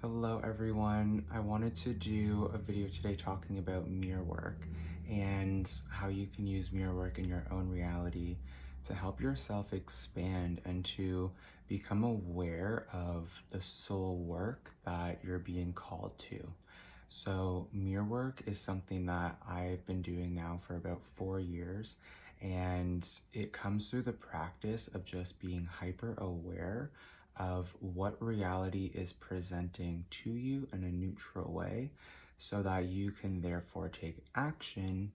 Hello everyone. I wanted to do a video today talking about mirror work and how you can use mirror work in your own reality to help yourself expand and to become aware of the soul work that you're being called to. So mirror work is something that I've been doing now for about 4 years, and it comes through the practice of just being hyper aware of what reality is presenting to you in a neutral way so that you can therefore take action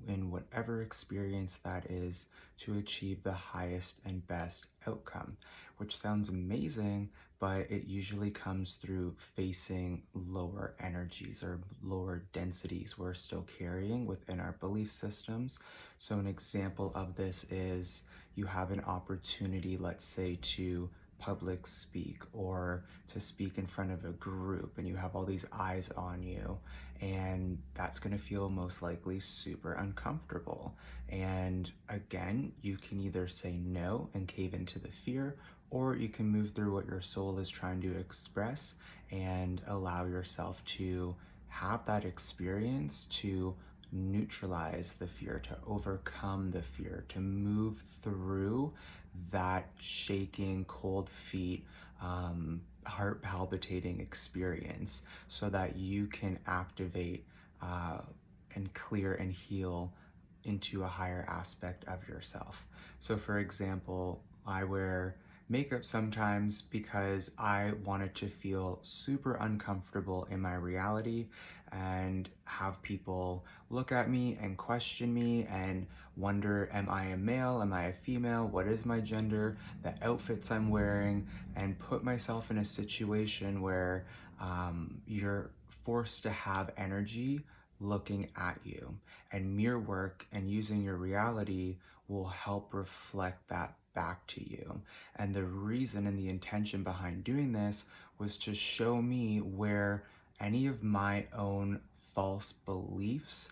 in whatever experience that is to achieve the highest and best outcome, which sounds amazing, but it usually comes through facing lower energies or lower densities we're still carrying within our belief systems. So an example of this is you have an opportunity, let's say, to public speak or to speak in front of a group, and you have all these eyes on you, and that's going to feel most likely super uncomfortable. And again, you can either say no and cave into the fear, or you can move through what your soul is trying to express and allow yourself to have that experience to neutralize the fear, to overcome the fear, to move through that shaking, cold feet, heart palpitating experience so that you can activate uh, and clear and heal into a higher aspect of yourself. So, for example, I wear makeup sometimes because I wanted to feel super uncomfortable in my reality and have people look at me and question me and wonder, am I a male? Am I a female? What is my gender? The outfits I'm wearing, and put myself in a situation where you're forced to have energy looking at you. And mirror work and using your reality will help reflect that back to you. And the reason and the intention behind doing this was to show me where any of my own false beliefs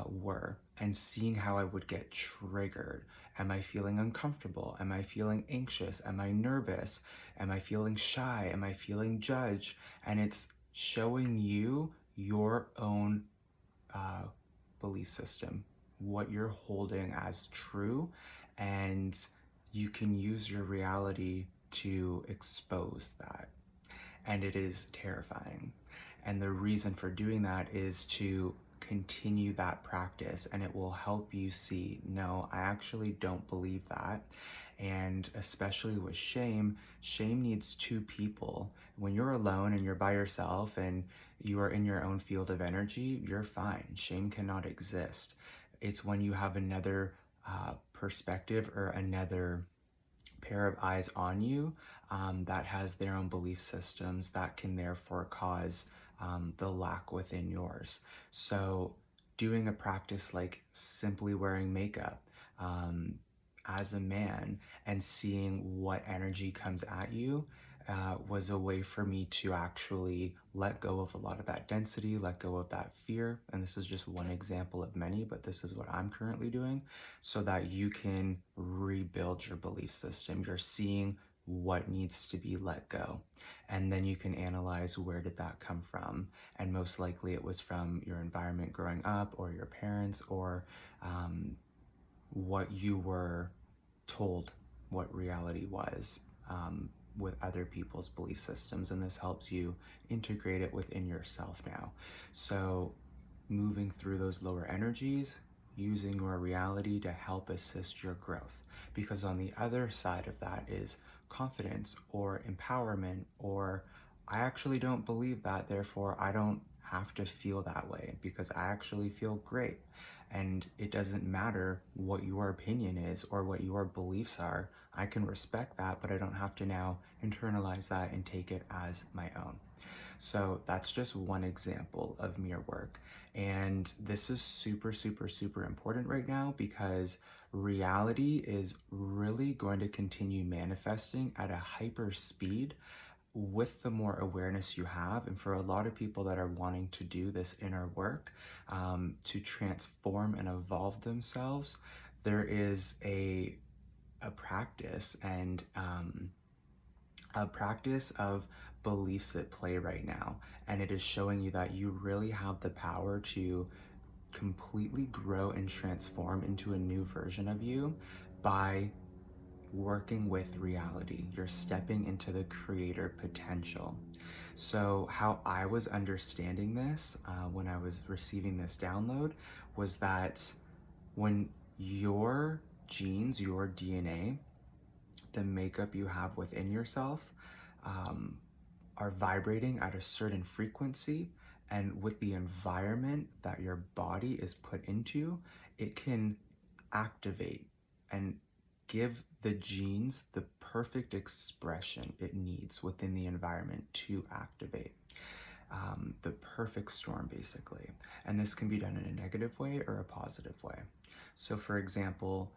were, and seeing how I would get triggered. Am I feeling uncomfortable? Am I feeling anxious? Am I nervous? Am I feeling shy? Am I feeling judged? And it's showing you your own uh, belief system, what you're holding as true, and you can use your reality to expose that. And it is terrifying. And the reason for doing that is to continue that practice, and it will help you see, no, I actually don't believe that. And especially with shame, shame needs two people. When you're alone and you're by yourself and you are in your own field of energy, you're fine. Shame cannot exist. It's when you have another perspective or another pair of eyes on you that has their own belief systems that can therefore cause the lack within yours. So, doing a practice like simply wearing makeup as a man and seeing what energy comes at you was a way for me to actually let go of a lot of that density, let go of that fear. And this is just one example of many, but this is what I'm currently doing so that you can rebuild your belief system. You're seeing what needs to be let go. And then you can analyze, where did that come from? And most likely it was from your environment growing up, or your parents, or what you were told what reality was with other people's belief systems. And this helps you integrate it within yourself now. So, moving through those lower energies, using your reality to help assist your growth. Because on the other side of that is confidence or empowerment, or I actually don't believe that, therefore I don't have to feel that way because I actually feel great. And it doesn't matter what your opinion is or what your beliefs are. I can respect that, but I don't have to now internalize that and take it as my own. So that's just one example of mirror work. And this is super, super, super important right now because reality is really going to continue manifesting at a hyper speed with the more awareness you have. And for a lot of people that are wanting to do this inner work to transform and evolve themselves, there is a practice and a practice of beliefs at play right now. And it is showing you that you really have the power to completely grow and transform into a new version of you by working with reality. You're stepping into the creator potential. So, how I was understanding this when I was receiving this download was that when your genes, your DNA, the makeup you have within yourself, um, are vibrating at a certain frequency, and with the environment that your body is put into, it can activate and give the genes the perfect expression it needs within the environment to activate. The perfect storm, basically. And this can be done in a negative way or a positive way. So, for example,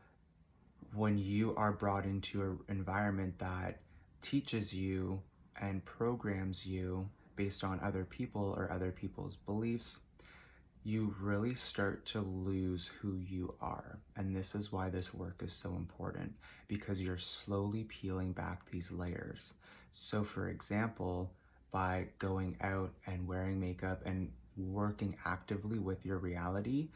when you are brought into an environment that teaches you and programs you based on other people or other people's beliefs, you really start to lose who you are. And this is why this work is so important, because you're slowly peeling back these layers. So, for example, by going out and wearing makeup and working actively with your reality,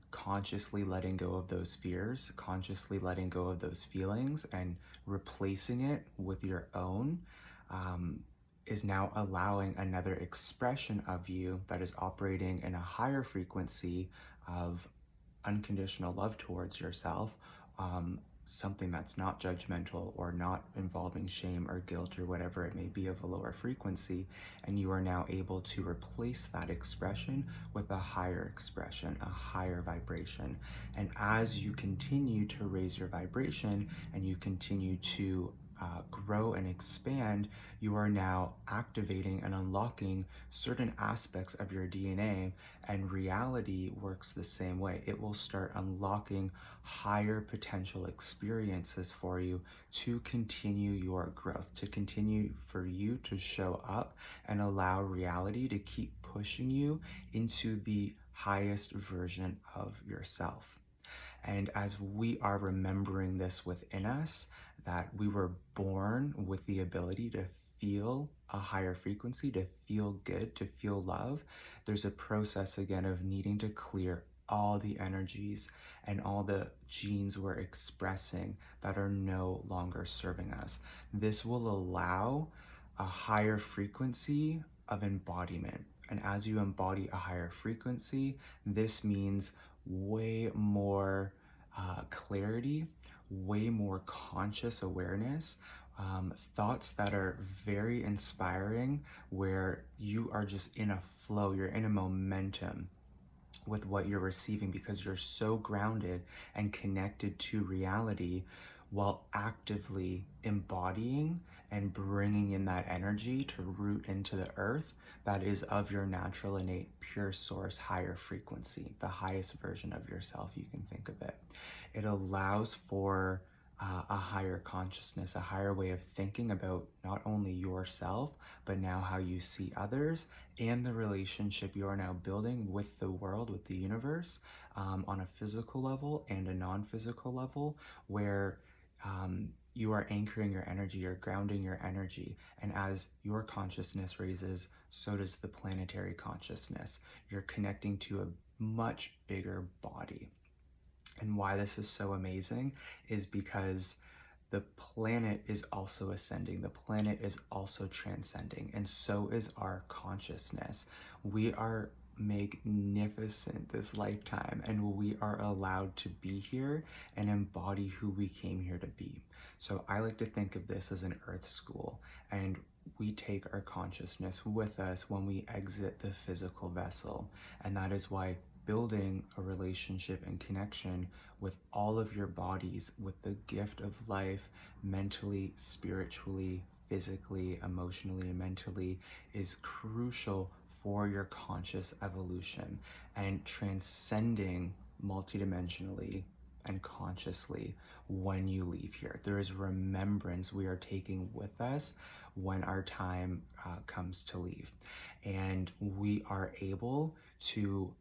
consciously letting go of those fears, consciously letting go of those feelings, and replacing it with your own, um, is now allowing another expression of you that is operating in a higher frequency of unconditional love towards yourself, something that's not judgmental or not involving shame or guilt or whatever it may be of a lower frequency. And you are now able to replace that expression with a higher expression, a higher vibration. And as you continue to raise your vibration and you continue to grow and expand, you are now activating and unlocking certain aspects of your DNA, and reality works the same way. It will start unlocking higher potential experiences for you to continue your growth, to continue for you to show up and allow reality to keep pushing you into the highest version of yourself. And as we are remembering this within us, that we were born with the ability to feel a higher frequency, to feel good, to feel love, there's a process again of needing to clear all the energies and all the genes we're expressing that are no longer serving us. This will allow a higher frequency of embodiment. And as you embody a higher frequency, this means way more clarity, way more conscious awareness, thoughts that are very inspiring, where you are just in a flow, you're in a momentum with what you're receiving because you're so grounded and connected to reality while actively embodying and bringing in that energy to root into the earth that is of your natural, innate, pure source, higher frequency, the highest version of yourself, you can think of it. It allows for a higher consciousness, a higher way of thinking about not only yourself, but now how you see others and the relationship you are now building with the world, with the universe, on a physical level and a non-physical level, where you are anchoring your energy, you're grounding your energy. And as your consciousness raises, so does the planetary consciousness. You're connecting to a much bigger body. And why this is so amazing is because the planet is also ascending, the planet is also transcending, and so is our consciousness. We are magnificent this lifetime, and we are allowed to be here and embody who we came here to be. So I like to think of this as an earth school, and we take our consciousness with us when we exit the physical vessel. And that is why building a relationship and connection with all of your bodies, with the gift of life, mentally, spiritually, physically, emotionally, and mentally, is crucial for your conscious evolution and transcending multidimensionally and consciously when you leave here. There is remembrance we are taking with us when our time comes to leave. And we are able to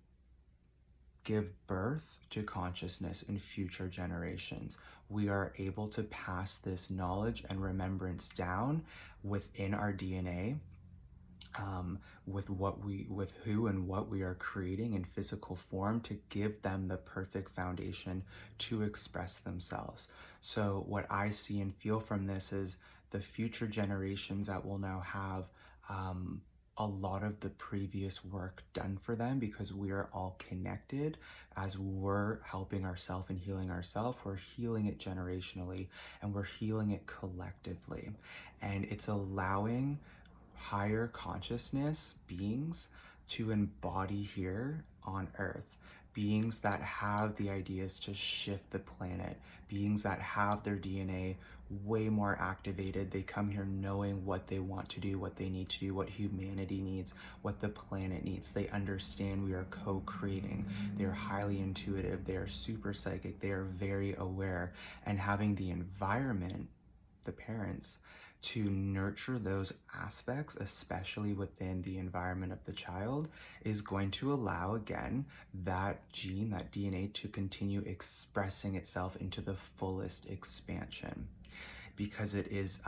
give birth to consciousness in future generations. We are able to pass this knowledge and remembrance down within our DNA with who and what we are creating in physical form to give them the perfect foundation to express themselves. So what I see and feel from this is the future generations that will now have um, a lot of the previous work done for them, because we are all connected. As we're helping ourselves and healing ourselves, we're healing it generationally and we're healing it collectively. And it's allowing higher consciousness beings to embody here on Earth. Beings that have the ideas to shift the planet, beings that have their DNA way more activated. They come here knowing what they want to do, what they need to do, what humanity needs, what the planet needs. They understand we are co-creating. They are highly intuitive. They are super psychic. They are very aware. And having the environment, the parents, to nurture those aspects, especially within the environment of the child, is going to allow, again, that gene, that DNA, to continue expressing itself into the fullest expansion, because it is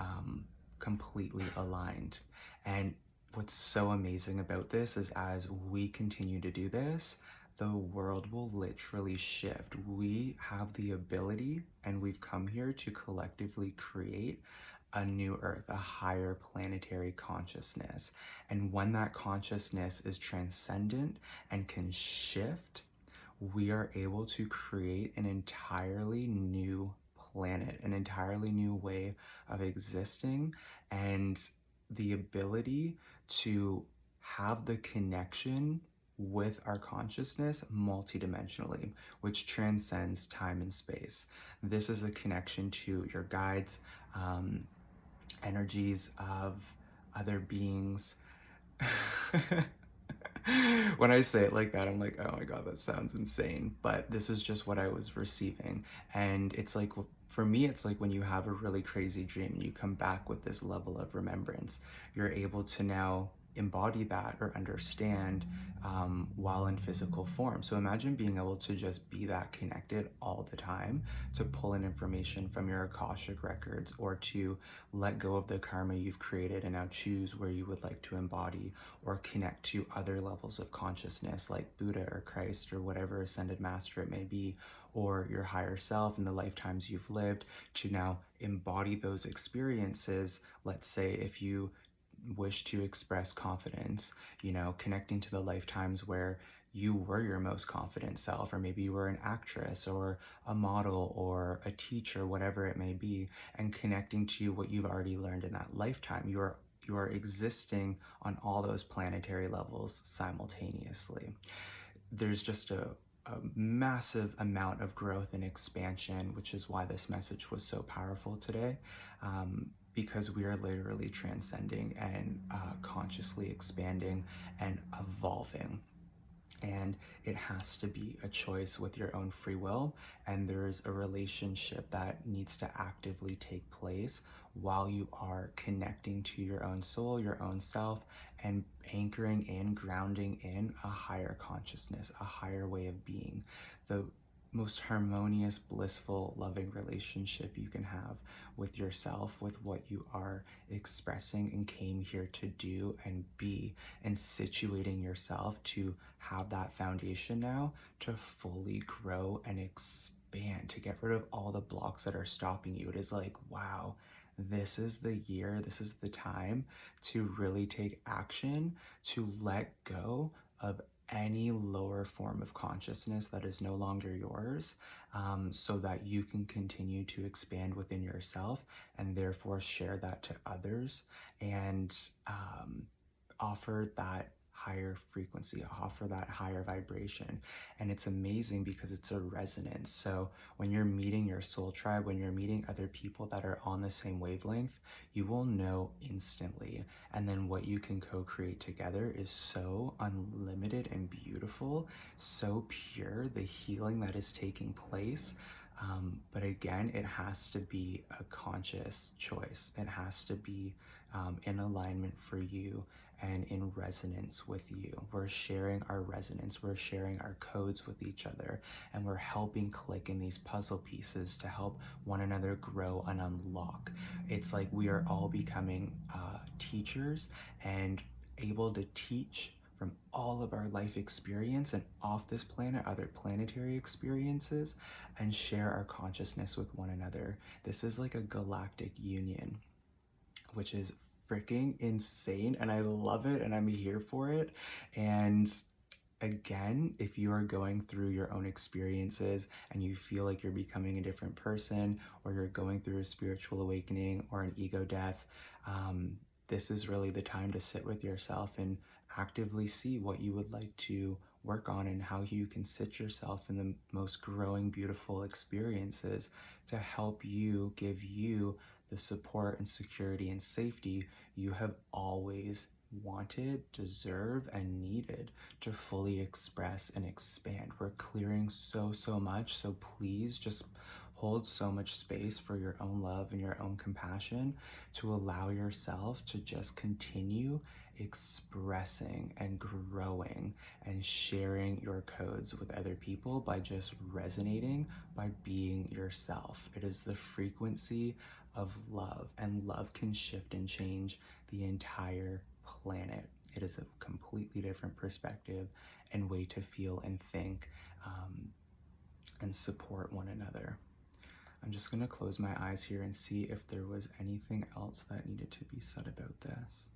completely aligned. And what's so amazing about this is, as we continue to do this, the world will literally shift. We have the ability, and we've come here to collectively create a new earth, a higher planetary consciousness. And when that consciousness is transcendent and can shift, we are able to create an entirely new planet, an entirely new way of existing, and the ability to have the connection with our consciousness multidimensionally, which transcends time and space. This is a connection to your guides, energies of other beings. When I say it like that, I'm like, oh my God, that sounds insane. But this is just what I was receiving. And it's like, for me, it's like when you have a really crazy dream and you come back with this level of remembrance, you're able to now embody that or understand while in physical form. So imagine being able to just be that connected all the time, to pull in information from your Akashic records, or to let go of the karma you've created and now choose where you would like to embody or connect to other levels of consciousness like Buddha or Christ or whatever ascended master it may be, or your higher self in the lifetimes you've lived, to now embody those experiences. Let's say if you wish to express confidence, connecting to the lifetimes where you were your most confident self, or maybe you were an actress or a model or a teacher, whatever it may be, and connecting to what you've already learned in that lifetime. You are existing on all those planetary levels simultaneously. There's just a massive amount of growth and expansion, which is why this message was so powerful today, because we are literally transcending and consciously expanding and evolving. And it has to be a choice with your own free will, and there's a relationship that needs to actively take place while you are connecting to your own soul, your own self, and anchoring in, grounding in a higher consciousness, a higher way of being. The most harmonious, blissful, loving relationship you can have with yourself, with what you are expressing and came here to do and be, and situating yourself to have that foundation now to fully grow and expand, to get rid of all the blocks that are stopping you. It is like, wow, this is the year, this is the time to really take action, to let go of any lower form of consciousness that is no longer yours, so that you can continue to expand within yourself and therefore share that to others, and offer that higher frequency, offer that higher vibration. And it's amazing because it's a resonance. So when you're meeting your soul tribe, when you're meeting other people that are on the same wavelength, you will know instantly. And then what you can co-create together is so unlimited and beautiful, so pure, the healing that is taking place. But again, it has to be a conscious choice. It has to be in alignment for you and in resonance with you. We're sharing our resonance, we're sharing our codes with each other, and we're helping click in these puzzle pieces to help one another grow and unlock. It's like we are all becoming teachers and able to teach from all of our life experience and off this planet, other planetary experiences, and share our consciousness with one another. This is like a galactic union, which is freaking insane, and I love it, and I'm here for it. And again, if you are going through your own experiences and you feel like you're becoming a different person, or you're going through a spiritual awakening or an ego death, this is really the time to sit with yourself and actively see what you would like to work on and how you can sit yourself in the most growing, beautiful experiences to help you, give you the support and security and safety you have always wanted, deserve, and needed to fully express and expand. We're clearing so much, so please just hold so much space for your own love and your own compassion to allow yourself to just continue expressing and growing and sharing your codes with other people by just resonating, by being yourself. It is the frequency of love, and love can shift and change the entire planet. It is a completely different perspective and way to feel and think, and support one another. I'm just going to close my eyes here and see if there was anything else that needed to be said about this.